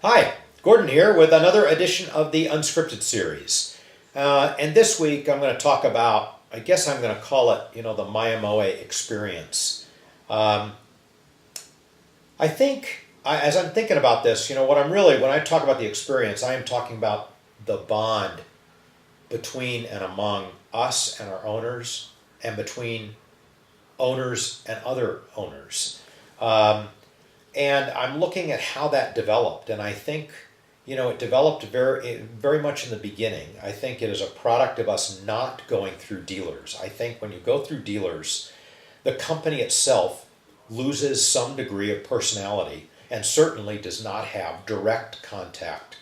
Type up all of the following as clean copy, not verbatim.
Hi, Gordon here with another edition of the Unscripted Series. And this week I'm going to talk about, I guess I'm going to call it, the Mya-Moe experience. I think, as I'm thinking about this, when I talk about the experience, I am talking about the bond between and among us and our owners, and between owners and other owners. And I'm looking at how that developed, and I think, it developed very much in the beginning. I think it is a product of us not going through dealers. I think when you go through dealers, the company itself loses some degree of personality and certainly does not have direct contact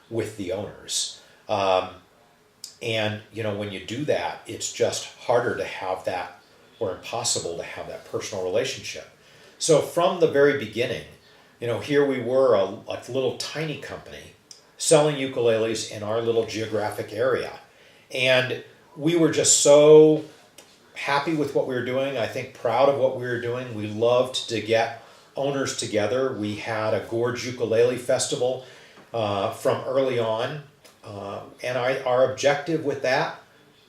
with the owners. And when you do that, it's just harder to have that, or impossible to have that personal relationship. So from the very beginning, here we were, a little tiny company selling ukuleles in our little geographic area. And we were just so happy with what we were doing, I think proud of what we were doing. We loved to get owners together. We had a Gorge Ukulele Festival from early on. And our objective with that,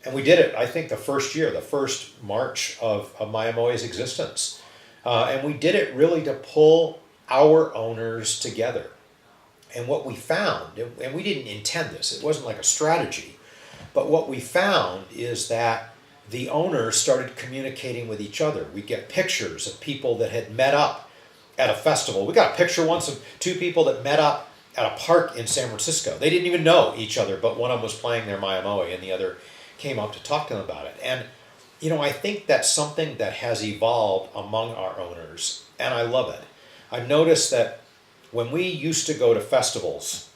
and we did it, I think, the first March of Mya-Moe's existence. And we did it really to pull our owners together. And what we found, and we didn't intend this, it wasn't like a strategy, but what we found is that the owners started communicating with each other. We get pictures of people that had met up at a festival. We got a picture once of two people that met up at a park in San Francisco. They didn't even know each other, but one of them was playing their Mya-Moe and the other came up to talk to them about it. And I think that's something that has evolved among our owners, and I love it. I've noticed that when we used to go to festivals,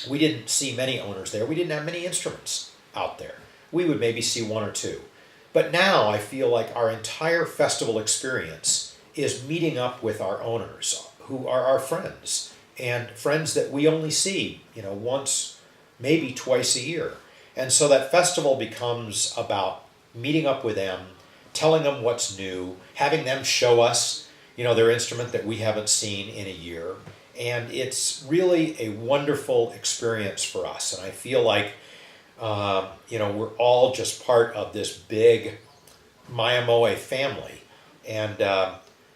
we didn't see many owners there. We didn't have many instruments out there. We would maybe see one or two. But now I feel like our entire festival experience is meeting up with our owners, who are our friends, and friends that we only see, once, maybe twice a year. And so that festival becomes about meeting up with them, telling them what's new, having them show us, their instrument that we haven't seen in a year. And it's really a wonderful experience for us. And I feel like, we're all just part of this big Mya-Moe family. And,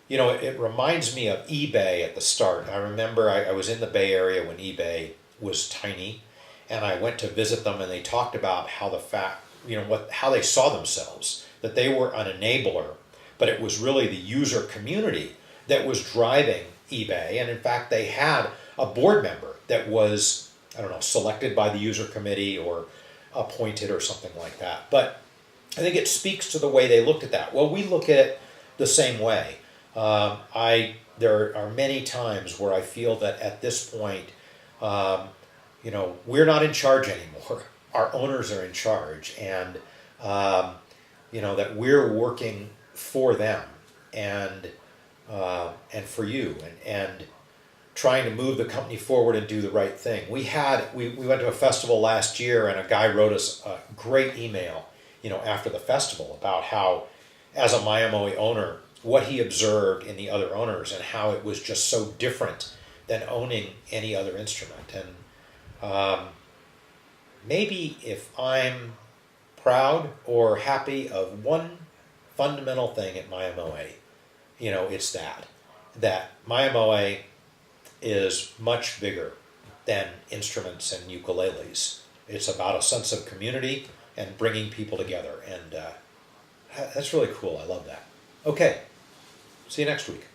it reminds me of eBay at the start. I remember I was in the Bay Area when eBay was tiny, and I went to visit them, and they talked about how how they saw themselves, that they were an enabler, but it was really the user community that was driving eBay. And in fact, they had a board member that was, selected by the user committee or appointed or something like that. But I think it speaks to the way they looked at that. Well, we look at it the same way. There are many times where I feel that at this point, we're not in charge anymore. Our owners are in charge, and that we're working for them and for you, and trying to move the company forward and do the right thing. We went to a festival last year, and a guy wrote us a great email, after the festival about how, as a Mya-Moe owner, what he observed in the other owners and how it was just so different than owning any other instrument. And maybe if I'm proud or happy of one fundamental thing at Mya-Moe, it's that Mya-Moe is much bigger than instruments and ukuleles. It's about a sense of community and bringing people together, and that's really cool. I love that. Okay, see you next week.